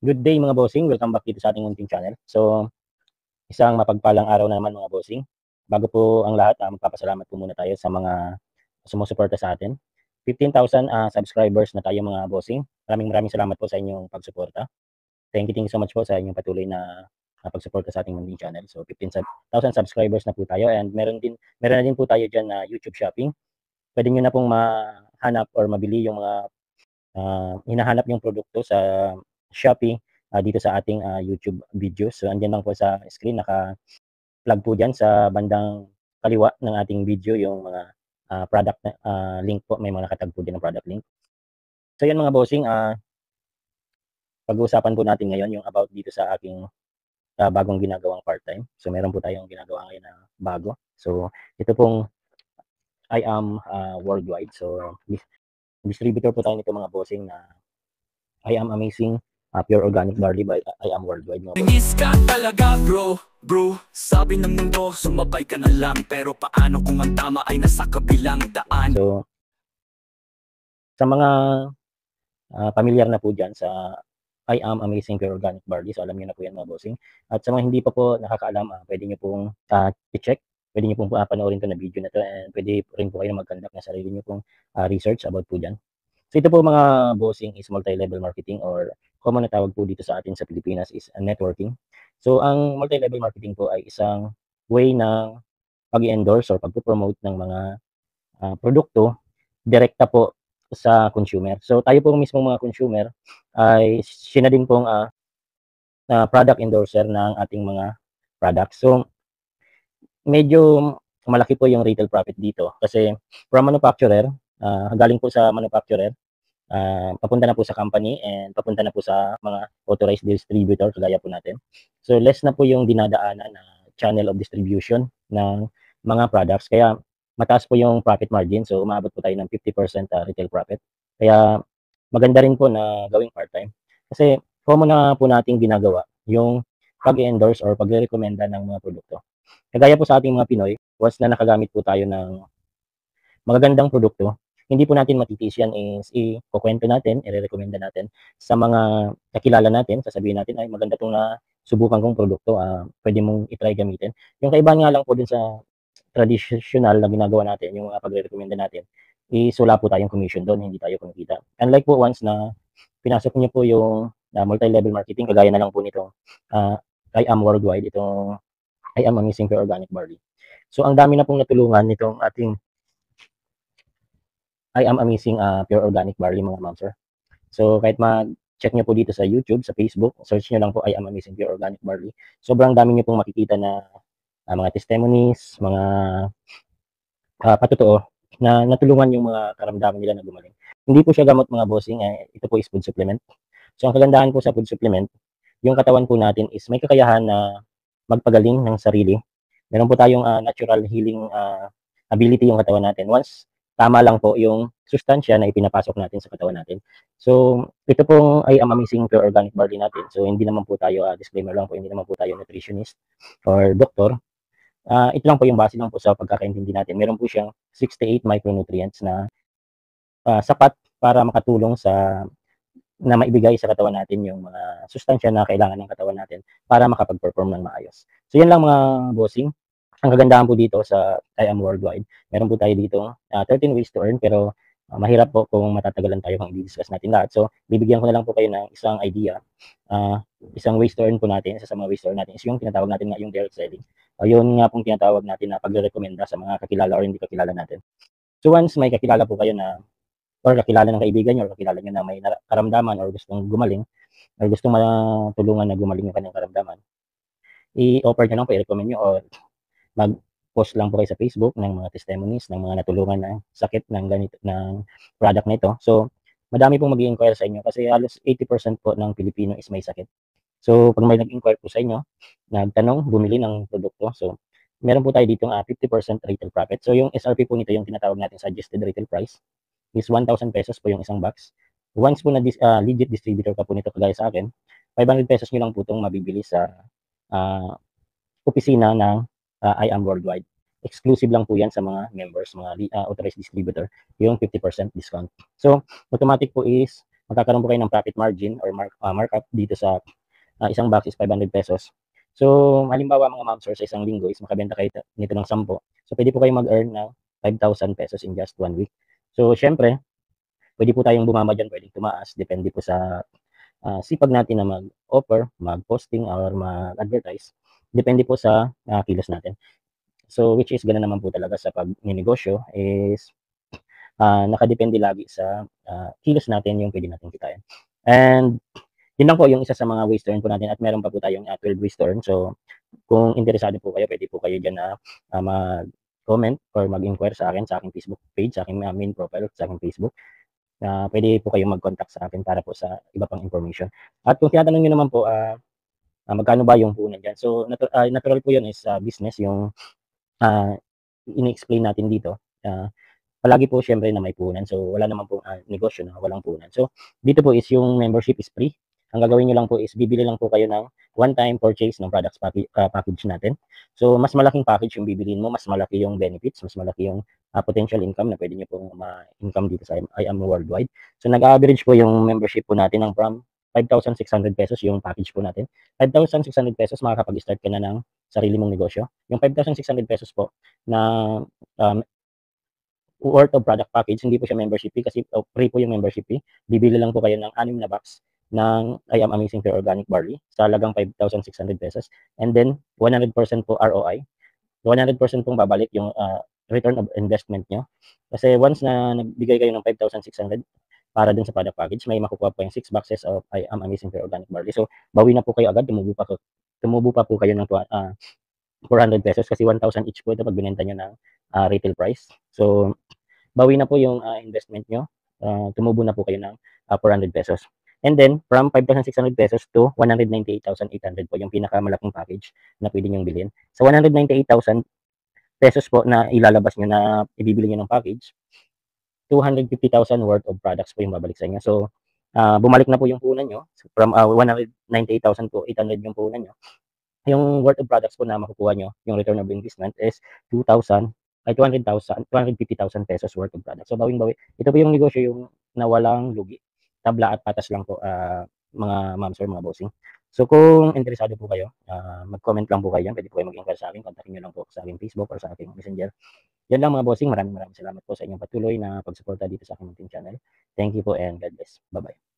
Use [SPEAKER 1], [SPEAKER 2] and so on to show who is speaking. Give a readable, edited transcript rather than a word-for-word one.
[SPEAKER 1] Good day mga bossing, welcome back dito sa ating munting channel. So, isang mapagpalang araw na naman mga bossing. Bago po ang lahat, magpapasalamat po muna tayo sa mga sumusuporta sa atin. 15,000 subscribers na tayo mga bossing. Maraming salamat po sa inyong pagsuporta. Thank you so much po sa inyong patuloy na pagsuporta sa ating munting channel. So, 15,000 subscribers na po tayo, and meron na din po tayo diyan na YouTube Shopping. Pwede niyo na pong mahanap or mabili yung mga hinahanap yung produkto sa Shopee dito sa ating YouTube videos. So, andiyan lang po sa screen, naka-plug po dyan sa bandang kaliwa ng ating video yung mga product link po. May mga nakatag po dyan ng product link. So, yan mga bossing, pag-uusapan po natin ngayon yung about dito sa aking bagong ginagawang part-time. So, meron po tayong ginagawa ngayon na bago. So, ito pong I am worldwide. So, distributor po tayo nito mga bossing na I am amazing pure organic barley by I am worldwide.
[SPEAKER 2] Nangis ka talaga bro, sabi ng mundo sumabay ka na lang, pero paano kung ang tama ay nasa kabilang daan?
[SPEAKER 1] So, sa mga pamilyar na po dyan sa I am amazing pure organic barley, so alam niyo na po yan mga bossing. At sa mga hindi pa po nakakaalam, pwede niyo pong i-check, pwede niyo pong panoorin to na video na to, and pwede rin po kayo mag-conduct na sarili niyo pong research about po dyan. So ito po mga bossing is multi-level marketing, or common na tawag po dito sa atin sa Pilipinas is networking. So ang multi-level marketing po ay isang way ng pag-endorse or pag-promote ng mga produkto direkta po sa consumer. So tayo po mismo mga consumer ay siya din pong product endorser ng ating mga products. So medyo malaki po yung retail profit dito kasi from manufacturer, galing po sa manufacturer, papunta na po sa company and papunta na po sa mga authorized distributor kagaya po natin. So less na po yung dinadaanan na channel of distribution ng mga products, kaya mataas po yung profit margin. So umabot po tayo ng 50% retail profit. Kaya maganda rin po na gawing part-time kasi common na po nating ginagawa yung pag-endorse or pagre-recommenda ng mga produkto. Kagaya po sa ating mga Pinoy, once na nakagamit po tayo ng magagandang produkto, hindi po natin matitiis yan is ikukwento natin, i-recommenda natin sa mga kakilala natin, sasabihin natin ay maganda itong subukan kong produkto, pwede mong itry gamitin. Yung kaibahan nga lang po din sa traditional na ginagawa natin, yung pagre-recommenda natin, is wala po tayong commission doon, hindi tayo kumikita. Unlike po once na pinasok niyo po yung multi-level marketing, kagaya na lang po nito, I am worldwide, itong I am amazing pure organic barley. So ang dami na pong natulungan nitong ating I am amazing pure organic barley mga ma'am sir. So kahit mag-check nyo po dito sa YouTube, sa Facebook, search nyo lang po I am amazing pure organic barley. Sobrang dami nyo pong makikita na mga testimonies, mga patotoo na natulungan yung mga karamdaman nila na gumaling. Hindi po siya gamot mga bossing, ito po is food supplement. So ang kagandahan po sa food supplement, yung katawan po natin is may kakayahan na magpagaling ng sarili. Meron po tayong natural healing ability yung katawan natin. Once tama lang po yung sustansya na ipinapasok natin sa katawan natin. So, ito pong ay am amazing pure organic barley natin. So, hindi naman po tayo, disclaimer lang po, hindi naman po tayo nutritionist or doktor. Ito lang po yung base lang po sa pagkakaintindi natin. Meron po siyang 68 micronutrients na sapat para makatulong na maibigay sa katawan natin yung mga sustansya na kailangan ng katawan natin para makapag-perform ng maayos. So, yan lang mga bossing. Ang kagandahan po dito sa I am worldwide, meron po tayo dito 13 ways to earn, pero mahirap po kung matatagalan tayo kung i-discuss natin lahat. So, bibigyan ko na lang po kayo ng isang idea. Isang ways to earn po natin, isa sa mga ways to earn natin is yung tinatawag natin nga yung direct selling. Yun nga pong tinatawag natin na pagre-recommenda sa mga kakilala or hindi kakilala natin. So, once may kakilala po kayo na or kakilala ng kaibigan nyo or kakilala nyo na may karamdaman or gustong gumaling or gustong matulungan na gumaling yung kanyang karamdaman, i-offer nyo lang po, i-recommend nyo, or mag-post lang po kayo sa Facebook ng mga testimonies ng mga natulungan na sakit ng ganito ng product na ito. So, madami pong mag-i-inquire sa inyo kasi halos 80% po ng Pilipino is may sakit. So, pag may nag-inquire po sa inyo, nagtanong, bumili ng produkto, so meron po tayo dito 50% retail profit. So, yung SRP po nito, yung tinatawag natin suggested retail price, is 1,000 pesos po yung isang box. Once po na legit distributor ka po nito kagaya sa akin, 500 pesos nyo lang po itong mabibili sa opisina ng I am worldwide. Exclusive lang po yan sa mga members, mga authorized distributor, yung 50% discount. So, automatic po is magkakaroon po kayo ng profit margin or markup dito sa isang box is 500 pesos. So, halimbawa mga ma'am sir, sa isang linggo is makabenta kayo nito ng 10. So, pwede po kayo mag-earn ng 5,000 pesos in just 1 week. So, syempre, pwede po tayong bumaba dyan, pwedeng tumaas, depende po sa sipag natin na mag-offer, mag-posting, or mag-advertise. Depende po sa kilos natin. So, which is gano'n naman po talaga sa pagninegosyo is nakadepende lagi sa kilos natin yung pwede natin kitain. And yun lang po yung isa sa mga ways to earn po natin at meron pa po tayong 12 ways to earn. So, kung interesado po kayo, pwede po kayo dyan na mag-comment or mag-inquire sa akin, sa aking Facebook page, sa aking main profile, sa aking Facebook. Pwede po kayong mag-contact sa akin para po sa iba pang information. At kung tinatanong nyo naman po, magkano ba yung puhunan dyan? So, natural po yun is business, yung ini-explain natin dito. Palagi po syempre na may puhunan. So, wala naman pong negosyo na walang puhunan. So, dito po is yung membership is free. Ang gagawin nyo lang po is bibili lang po kayo ng one-time purchase ng products package natin. So, mas malaking package yung bibiliin mo, mas malaki yung benefits, mas malaki yung potential income na pwede nyo pong ma-income dito sa I Am Worldwide. So, nag-average po yung membership po natin ng from 5,600 pesos yung package po natin. 5,600 pesos, makakapag-start ka na ng sarili mong negosyo. Yung 5,600 pesos po na worth of product package, hindi po siya membership fee kasi free po yung membership fee. Bibili lang po kayo ng 6 na box ng I Am Amazing Pure Organic Barley sa halagang 5,600 pesos. And then, 100% po ROI. 100% pong babalik yung return of investment nyo. Kasi once na nagbigay kayo ng 5,600 para dun sa product package, may makukuha po yung 6 boxes of I Am Amazing Pure Organic Barley. So, bawi na po kayo agad, tumubo pa po kayo ng 400 pesos kasi 1,000 each po ito pag binenta nyo ng retail price. So, bawi na po yung investment nyo. Tumubo na po kayo ng 400 pesos. And then, from 5,600 pesos to 198,800 po yung pinakamalaking package na pwede nyong bilhin. Sa 198,000 pesos po na ilalabas nyo na ibibili nyo ng package, 250,000 worth of products po yung babalik sa inyo. So, bumalik na po yung puhunan nyo. So, from 198,000 po, 800 yung puhunan nyo. Yung worth of products po na makukuha nyo, yung return of investment is 2,000 ay 200,000, 250,000 pesos worth of products. So, bawing-bawi. Ito po yung negosyo yung nawalang lugi. Tabla at patas lang po, mga ma'ams or mga bossing. So, kung interesado po kayo, mag-comment lang po kayo. Pwede po kayo mag-inquire sa akin. Kontakin nyo lang po sa aking Facebook or sa aking Messenger. Yan lang mga bossing. Maraming salamat po sa inyong patuloy na pagsuporta dito sa aking munting channel. Thank you po and God bless. Bye-bye.